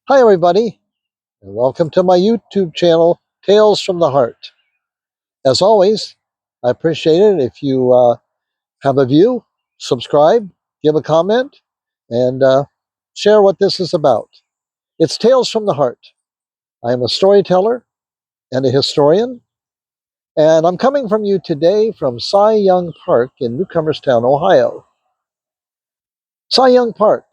Hi, everybody, and welcome to my YouTube channel, Tales from the Heart. As always, I appreciate it if you have a view, subscribe, give a comment, and share what this is about. It's Tales from the Heart. I am a storyteller and a historian, and I'm coming from you today from Cy Young Park in Newcomerstown, Ohio. Cy Young Park.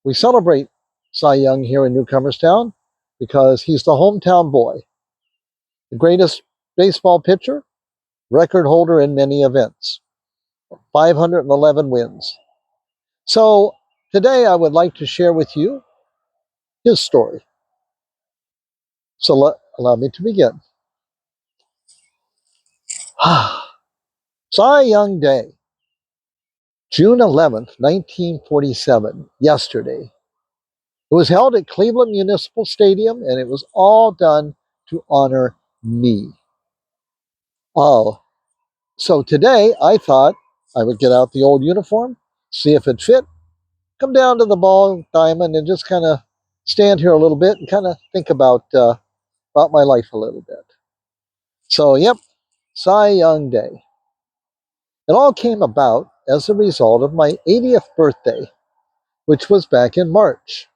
We celebrate Cy Young here in Newcomerstown because he's the hometown boy, the greatest baseball pitcher, record holder in many events, 511 wins. So today I would like to share with you his story. So allow me to begin. Cy Young Day, June 11th, 1947, yesterday. It was held at Cleveland Municipal Stadium, and it was all done to honor me. Oh, so today I thought I would get out the old uniform, see if it fit, come down to the ball diamond and just kind of stand here a little bit and kind of think about my life a little bit. So, yep, Cy Young Day. It all came about as a result of my 80th birthday, which was back in March.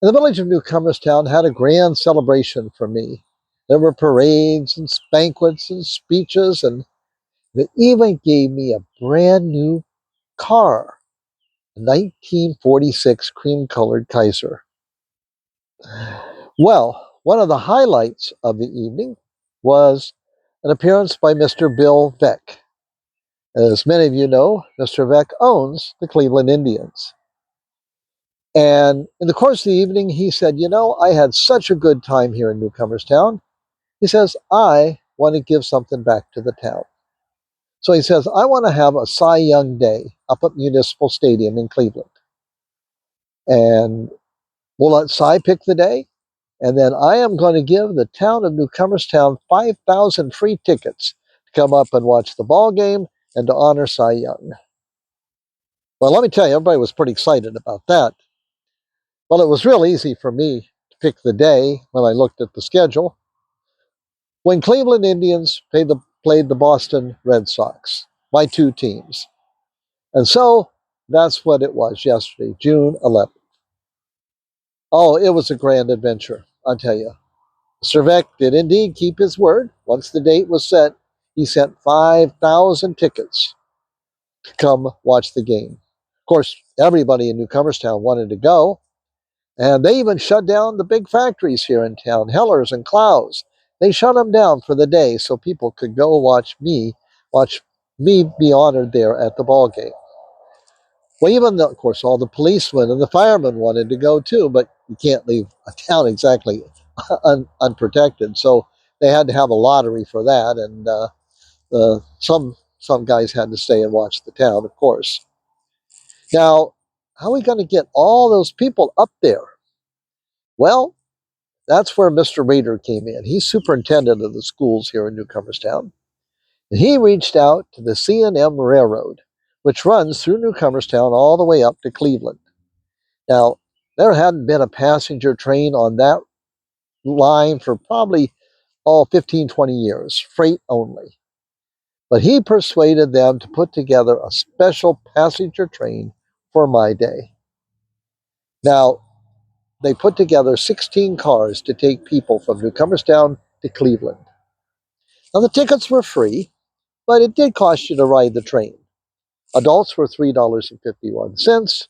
And the village of Newcomerstown had a grand celebration for me. There were parades and banquets and speeches, and they even gave me a brand new car, a 1946 cream-colored Kaiser. Well, one of the highlights of the evening was an appearance by Mr. Bill Veeck. As many of you know, Mr. Veeck owns the Cleveland Indians. And in the course of the evening, he said, I had such a good time here in Newcomerstown. He says, I want to give something back to the town. So he says, I want to have a Cy Young Day up at Municipal Stadium in Cleveland. And we'll let Cy pick the day. And then I am going to give the town of Newcomerstown 5,000 free tickets to come up and watch the ball game and to honor Cy Young. Well, let me tell you, everybody was pretty excited about that. Well, it was real easy for me to pick the day when I looked at the schedule. When Cleveland Indians played the Boston Red Sox, my two teams. And so that's what it was yesterday, June 11th. Oh, it was a grand adventure, I'll tell you. Mr. Veeck did indeed keep his word. Once the date was set, he sent 5,000 tickets to come watch the game. Of course, everybody in Newcomerstown wanted to go, and they even shut down the big factories here in town, Heller's and Clow's. They shut them down for the day so people could go watch me be honored there at the ball game. Well, even though, of course, all the policemen and the firemen wanted to go too, but you can't leave a town exactly unprotected. So they had to have a lottery for that, and some guys had to stay and watch the town, of course. Now, how are we going to get all those people up there? Well, that's where Mr. Rader came in. He's superintendent of the schools here in Newcomerstown. And he reached out to the C&M Railroad, which runs through Newcomerstown all the way up to Cleveland. Now, there hadn't been a passenger train on that line for probably 15, 20 years, freight only. But he persuaded them to put together a special passenger train for my day. Now, they put together 16 cars to take people from Newcomerstown to Cleveland. Now, the tickets were free, but it did cost you to ride the train. Adults were $3.51.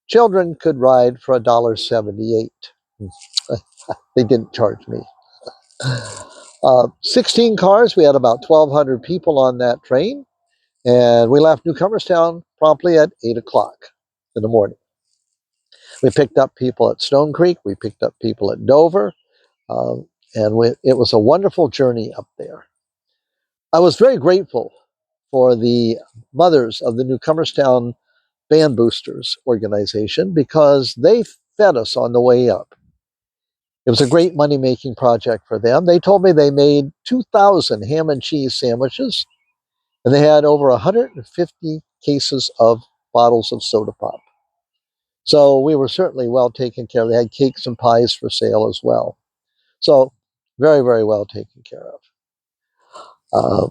Children could ride for $1.78. They didn't charge me. 16 cars. We had about 1,200 people on that train. And we left Newcomerstown promptly at 8 o'clock in the morning. We picked up people at Stone Creek. We picked up people at Dover. It was a wonderful journey up there. I was very grateful for the mothers of the Newcomerstown Band Boosters organization because they fed us on the way up. It was a great money-making project for them. They told me they made 2,000 ham and cheese sandwiches, and they had over 150 cases of bottles of soda pop. So we were certainly well taken care of. They had cakes and pies for sale as well. So very, very well taken care of. Uh,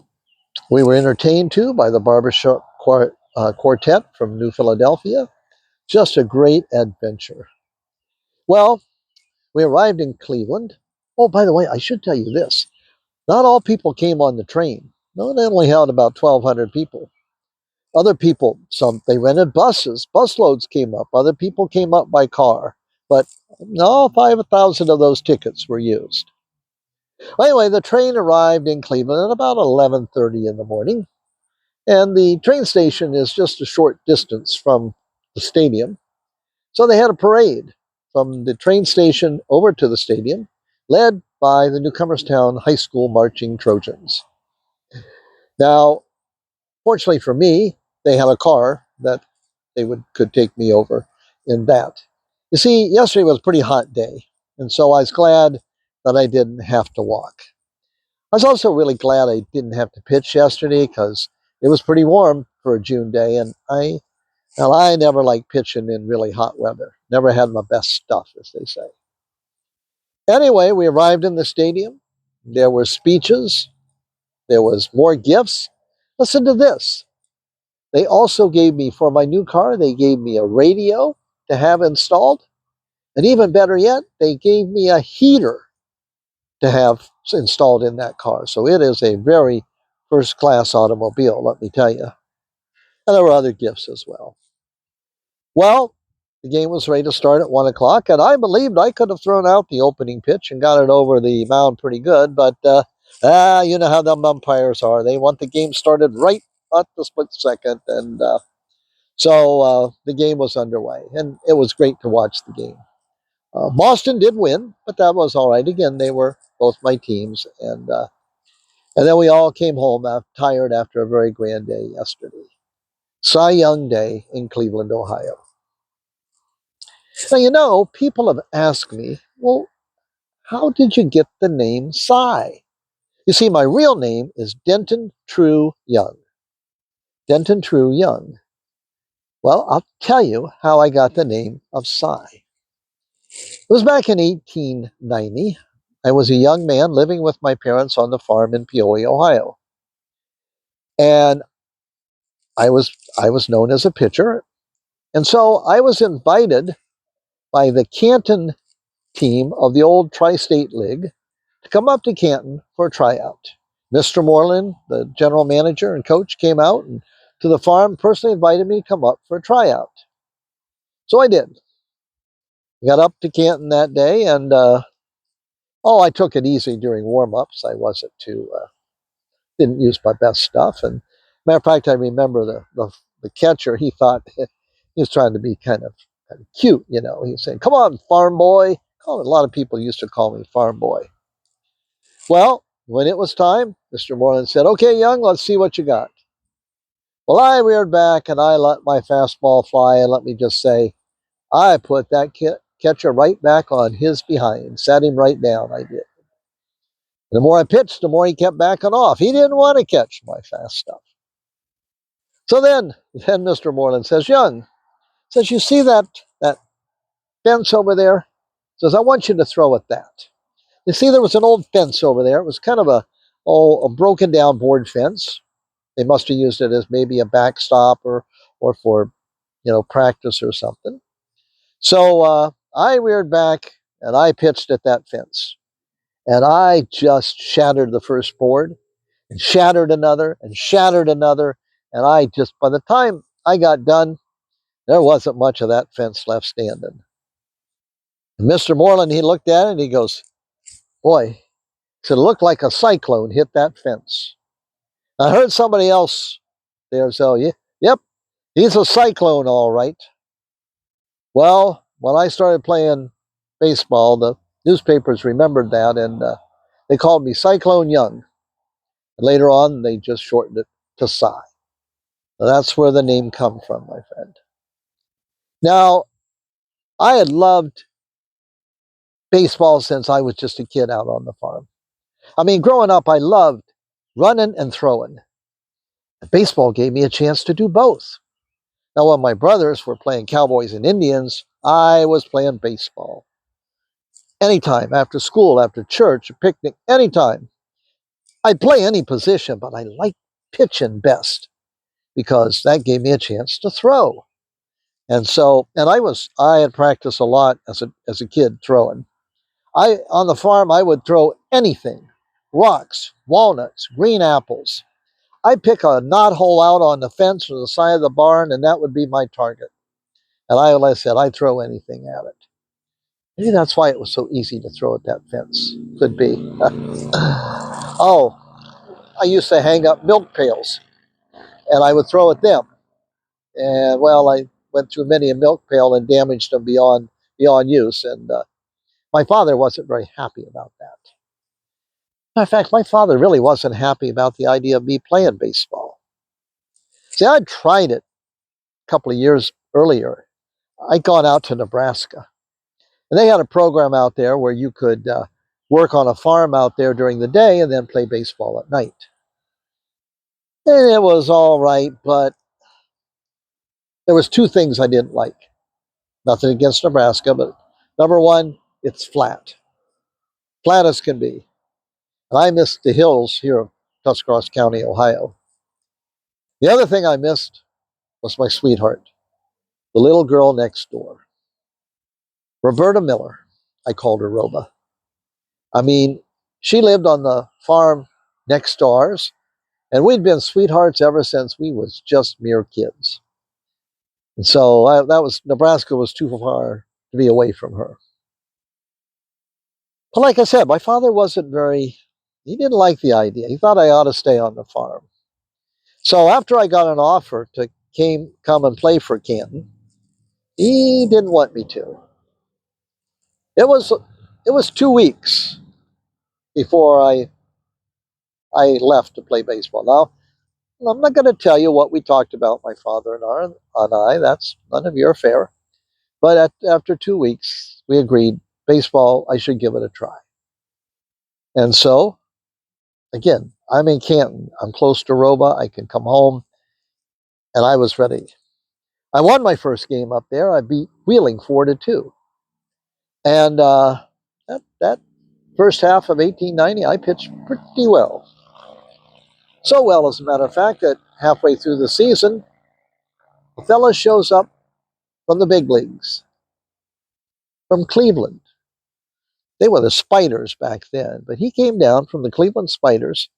we were entertained too by the barbershop quartet from New Philadelphia. Just a great adventure. Well, we arrived in Cleveland. Oh, by the way, I should tell you this. Not all people came on the train. No, they only held about 1,200 people. Other people, some they rented buses. Busloads came up. Other people came up by car. But no, 5,000 of those tickets were used. Anyway, the train arrived in Cleveland at about 11:30 in the morning, and the train station is just a short distance from the stadium. So they had a parade from the train station over to the stadium, led by the Newcomerstown High School Marching Trojans. Now, fortunately for me, they had a car that could take me over in that. You see, yesterday was a pretty hot day, and so I was glad that I didn't have to walk. I was also really glad I didn't have to pitch yesterday because it was pretty warm for a June day, and I never liked pitching in really hot weather. Never had my best stuff, as they say. Anyway, we arrived in the stadium. There were speeches. There was more gifts. Listen to this. They also gave me, for my new car, they gave me a radio to have installed. And even better yet, they gave me a heater to have installed in that car. So it is a very first class automobile, let me tell you. And there were other gifts as well. Well, the game was ready to start at 1 o'clock, and I believed I could have thrown out the opening pitch and got it over the mound pretty good, but you know how them umpires are. They want the game started right at the split second, and so the game was underway, and it was great to watch the game. Boston did win, but that was all right. Again, they were both my teams, and then we all came home tired after a very grand day yesterday. Cy Young Day in Cleveland, Ohio. Now, you know, people have asked me, well, how did you get the name Cy? You see, my real name is Denton True Young. Denton True Young. Well, I'll tell you how I got the name of Cy. It was back in 1890. I was a young man living with my parents on the farm in Peoria, Ohio. And I was known as a pitcher. And so I was invited by the Canton team of the old Tri-State League to come up to Canton for a tryout. Mr. Moreland, the general manager and coach, came out and to the farm, personally invited me to come up for a tryout. So I did. I got up to Canton that day, and I took it easy during warm-ups. I wasn't too didn't use my best stuff. And matter of fact, I remember the catcher. He thought he was trying to be kind of cute, you know. He was saying, "Come on, farm boy." A lot of people used to call me farm boy. Well, when it was time, Mr. Moreland said, "Okay, Young, let's see what you got." Well, I reared back and I let my fastball fly, and let me just say, I put that catcher right back on his behind, sat him right down. I did. The more I pitched, the more he kept backing off. He didn't want to catch my fast stuff. So then Mr. Moreland says, "Young," says, "you see that fence over there?" Says, "I want you to throw at that." You see, there was an old fence over there. It was kind of a broken down board fence. They must have used it as maybe a backstop or for practice or something. So I reared back and I pitched at that fence, and I just shattered the first board and shattered another and shattered another, and I just by the time I got done, there wasn't much of that fence left standing. And Mr. Moreland, he looked at it and he goes, "Boy," it looked like a cyclone hit that fence. I heard somebody else there, so yep, he's a cyclone, all right. Well, when I started playing baseball, the newspapers remembered that, and they called me Cyclone Young. And later on, they just shortened it to Cy. So that's where the name come from, my friend. Now, I had loved baseball since I was just a kid out on the farm. I mean, growing up, I loved running and throwing. Baseball gave me a chance to do both. Now, when my brothers were playing Cowboys and Indians, I was playing baseball. Anytime, after school, after church, a picnic, anytime. I'd play any position, but I liked pitching best because that gave me a chance to throw. And I had practiced a lot as a kid throwing. I on the farm I would throw anything, rocks, walnuts, green apples. I'd pick a knot hole out on the fence or the side of the barn, and that would be my target. And like I said, I'd throw anything at it. Maybe that's why it was so easy to throw at that fence. Could be. Oh, I used to hang up milk pails, and I would throw at them. And well, I went through many a milk pail and damaged them beyond use. And my father wasn't very happy about that. In fact, my father really wasn't happy about the idea of me playing baseball. See, I'd tried it a couple of years earlier. I'd gone out to Nebraska, and they had a program out there where you could work on a farm out there during the day and then play baseball at night. And it was all right, but there was two things I didn't like. Nothing against Nebraska, but number one, it's flat as can be. And I missed the hills here of Tuscarawas County, Ohio. The other thing I missed was my sweetheart, the little girl next door, Roberta Miller. I called her Roba. I mean, she lived on the farm next to ours, and we'd been sweethearts ever since we was just mere kids. And so Nebraska was too far to be away from her. But like I said, my father he didn't like the idea. He thought I ought to stay on the farm. So after I got an offer to come and play for Canton, he didn't want me to. It was it was 2 weeks before I left to play baseball. Now, I'm not going to tell you what we talked about, my father and I. That's none of your affair. But after 2 weeks, we agreed baseball, I should give it a try. And so, again, I'm in Canton. I'm close to Roba. I can come home, and I was ready. I won my first game up there. I beat Wheeling 4-2. And that first half of 1890, I pitched pretty well. So well, as a matter of fact, that halfway through the season, a fella shows up from the big leagues, from Cleveland. They were the Spiders back then, but he came down from the Cleveland Spiders.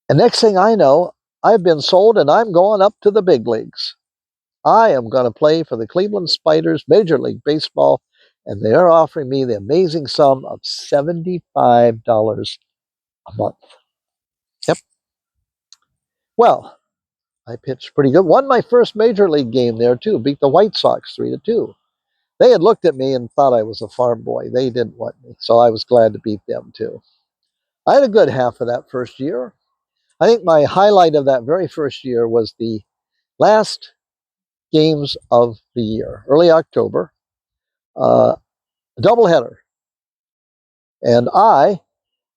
And next thing I know, I've been sold and I'm going up to the big leagues. I am going to play for the Cleveland Spiders, Major League Baseball, and they're offering me the amazing sum of $75 a month. Yep. Well, I pitched pretty good. Won my first Major League game there, too. Beat the White Sox 3-2. They had looked at me and thought I was a farm boy. They didn't want me, so I was glad to beat them, too. I had a good half of that first year. I think my highlight of that very first year was the last games of the year, early October, a doubleheader. And I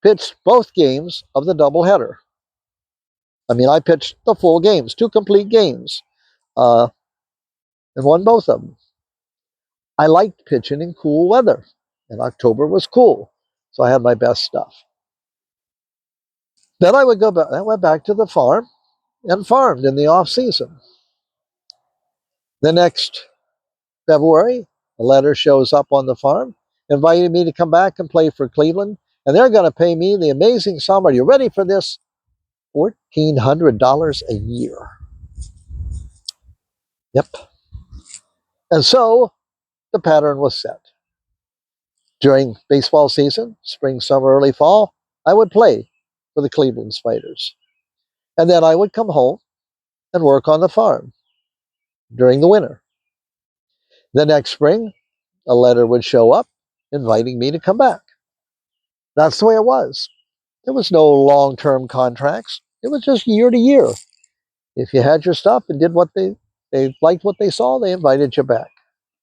pitched both games of the doubleheader. I mean, I pitched the full games, two complete games, uh, and won both of them. I liked pitching in cool weather, and October was cool, so I had my best stuff. Then I would go back. I went back to the farm and farmed in the off season. The next February, a letter shows up on the farm inviting me to come back and play for Cleveland, and they're going to pay me the amazing sum. Are you ready for this? $1,400 a year. Yep. And so the pattern was set. During baseball season, spring, summer, early fall, I would play for the Cleveland Spiders. And then I would come home and work on the farm during the winter. The next spring, a letter would show up inviting me to come back. That's the way it was. There was no long-term contracts. It was just year to year. If you had your stuff and did what they liked what they saw, they invited you back.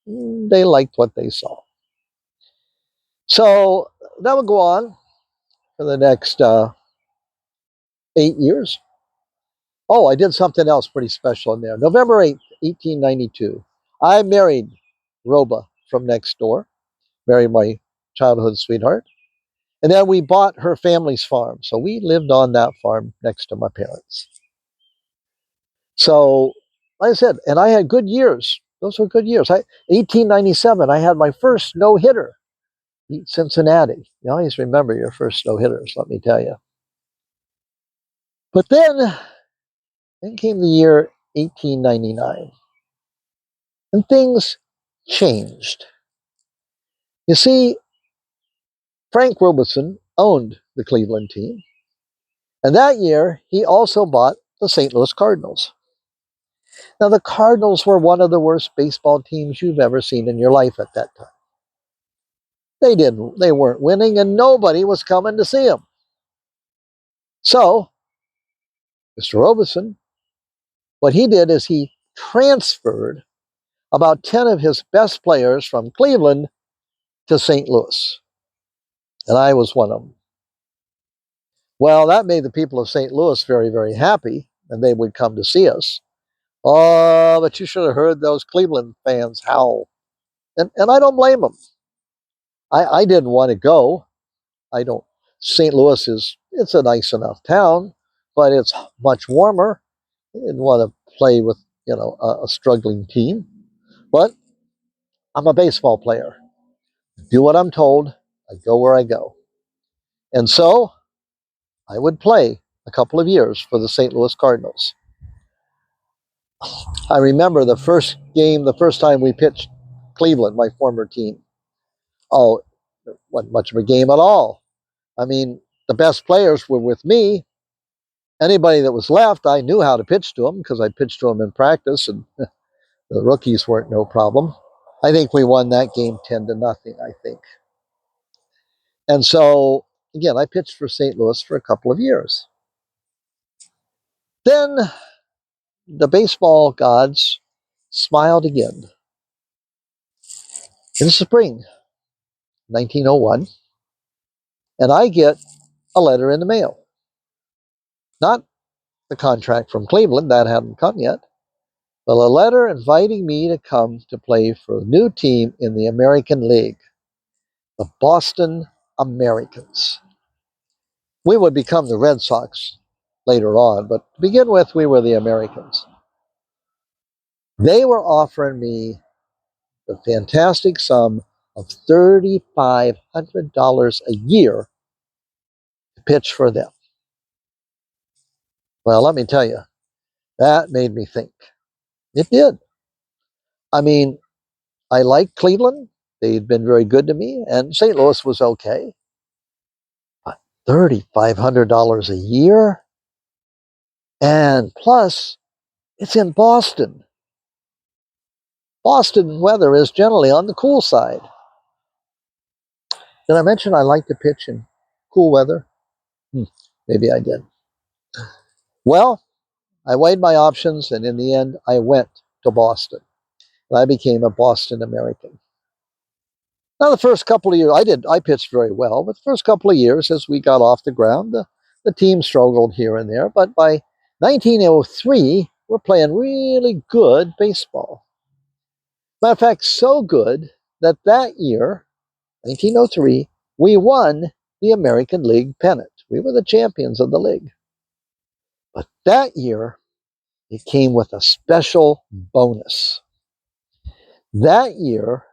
They liked what they saw. So that would go on for the next 8 years. Oh, I did something else pretty special in there. November 8th, 1892. I married Roba from next door, married my childhood sweetheart. And then we bought her family's farm. So we lived on that farm next to my parents. So, like I said, and I had good years. Those were good years. 1897, I had my first no hitter, beat Cincinnati. You always remember your first no hitters, let me tell you. But then came the year 1899, and things changed. You see, Frank Robertson owned the Cleveland team, and that year he also bought the St. Louis Cardinals. Now, the Cardinals were one of the worst baseball teams you've ever seen in your life at that time. They weren't winning, and nobody was coming to see them. So, Mr. Robeson, what he did is he transferred about 10 of his best players from Cleveland to St. Louis. And I was one of them. Well, that made the people of St. Louis very, very happy, and they would come to see us. Oh, but you should have heard those Cleveland fans howl. And I don't blame them. I didn't want to go. I don't. St. Louis it's a nice enough town, but it's much warmer. I didn't want to play with a struggling team. But I'm a baseball player. Do what I'm told. I go where I go. And so I would play a couple of years for the St. Louis Cardinals. I remember the first game, the first time we pitched Cleveland, my former team. Oh, it wasn't much of a game at all. I mean, the best players were with me. Anybody that was left, I knew how to pitch to them because I pitched to them in practice, and the rookies weren't no problem. I think we won that game 10-0, I think. And so, again, I pitched for St. Louis for a couple of years. Then the baseball gods smiled again. In spring, 1901, and I get a letter in the mail. Not the contract from Cleveland, that hadn't come yet, but a letter inviting me to come to play for a new team in the American League, the Boston Americans. We would become the Red Sox later on, but to begin with, we were the Americans. They were offering me the fantastic sum of $3,500 a year to pitch for them. Well, let me tell you, that made me think. It did. I mean, I liked Cleveland. They'd been very good to me, and St. Louis was okay. But $3,500 a year? And plus, it's in Boston. Boston weather is generally on the cool side. Did I mention I like to pitch in cool weather? Maybe I did. Well, I weighed my options, and in the end, I went to Boston. And I became a Boston American. Now, the first couple of years, I pitched very well, but the first couple of years, as we got off the ground, the team struggled here and there. But by 1903, we're playing really good baseball. Matter of fact, so good that year, 1903, we won the American League pennant. We were the champions of the league. But that year, it came with a special bonus. That year,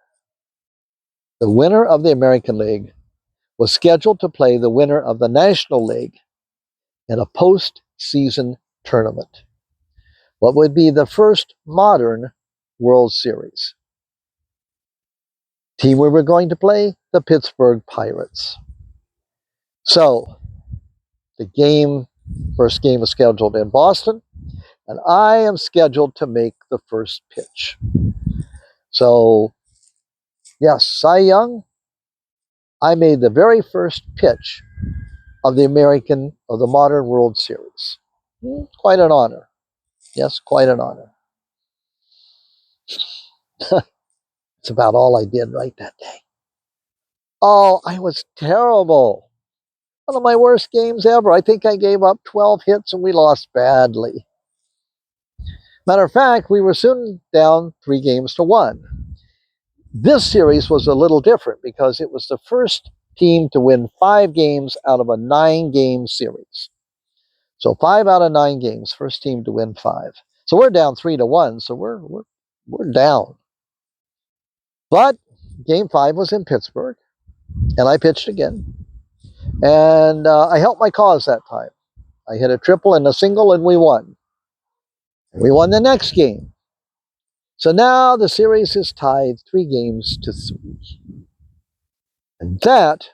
the winner of the American League was scheduled to play the winner of the National League in a postseason tournament. What would be the first modern World Series? Team we were going to play, the Pittsburgh Pirates. So, first game was scheduled in Boston, and I am scheduled to make the first pitch. So, yes, Cy Young, I made the very first pitch of the modern World Series. Quite an honor. Yes, quite an honor. It's about all I did right that day. Oh, I was terrible. One of my worst games ever. I think I gave up 12 hits and we lost badly. Matter of fact, we were soon down 3-1. This series was a little different because it was the first team to win 5 games out of a 9-game series. So 5 out of 9 games, first team to win 5. So we're down 3-1. So we're down. But game 5 was in Pittsburgh, and I pitched again, and I helped my cause that time. I hit a triple and a single, and we won. We won the next game. So now the series is tied 3-3. And that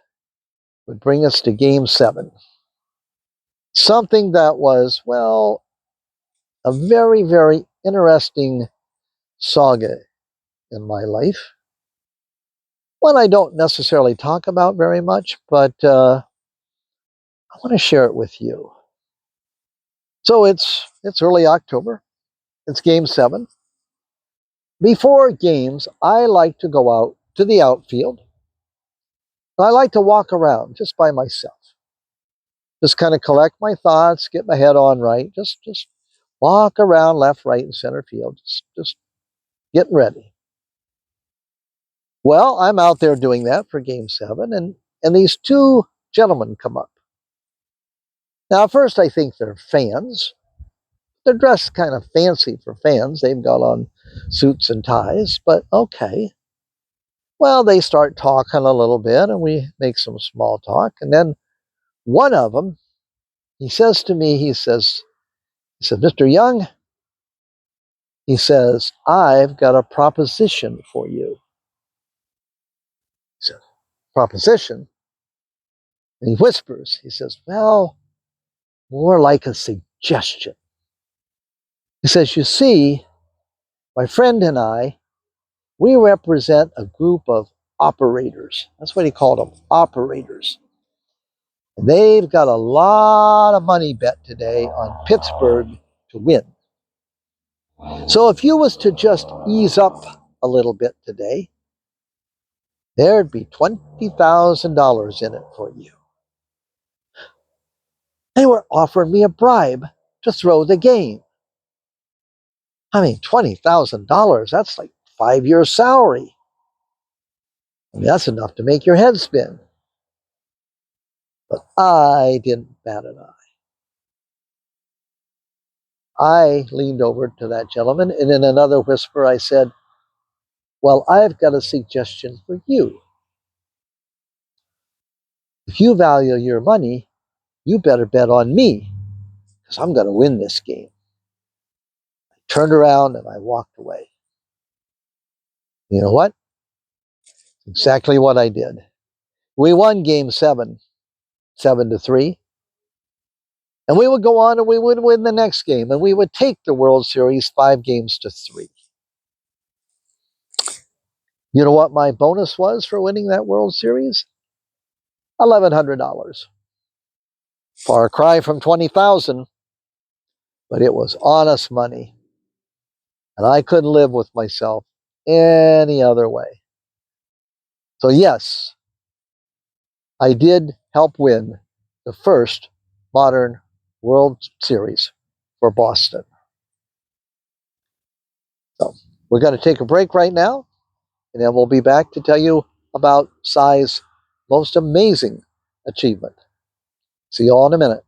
would bring us to game 7. Something that was, well, a very, very interesting saga in my life. One I don't necessarily talk about very much, but I want to share it with you. So it's early October. It's game 7. Before games, I like to go out to the outfield. I like to walk around just by myself. Just kind of collect my thoughts, get my head on right. Just walk around left, right, and center field. Just getting ready. Well, I'm out there doing that for game 7, and these 2 gentlemen come up. Now, at first, I think they're fans. They're dressed kind of fancy for fans. They've got on suits and ties, but okay. Well, they start talking a little bit, and we make some small talk. And then one of them, he says to me, he says, Mr. Young, he says, I've got a proposition for you. He says, proposition? And he whispers, he says, well, more like a suggestion. He says, you see, my friend and I, we represent a group of operators. That's what he called them, operators. And they've got a lot of money bet today on Pittsburgh to win. So if you was to just ease up a little bit today, there'd be $20,000 in it for you. They were offering me a bribe to throw the game. I mean, $20,000, that's like 5 years' salary. I mean, that's enough to make your head spin. But I didn't bat an eye. I leaned over to that gentleman, and in another whisper, I said, well, I've got a suggestion for you. If you value your money, you better bet on me, because I'm going to win this game. I turned around and I walked away. You know what? Exactly what I did. We won game 7, 7-3. And we would go on and we would win the next game, and we would take the World Series 5-3. You know what my bonus was for winning that World Series? $1,100. Far cry from 20,000, but it was honest money. And I couldn't live with myself any other way. So yes, I did help win the first modern World Series for Boston. So we're going to take a break right now, and then we'll be back to tell you about Cy's most amazing achievement. See you all in a minute.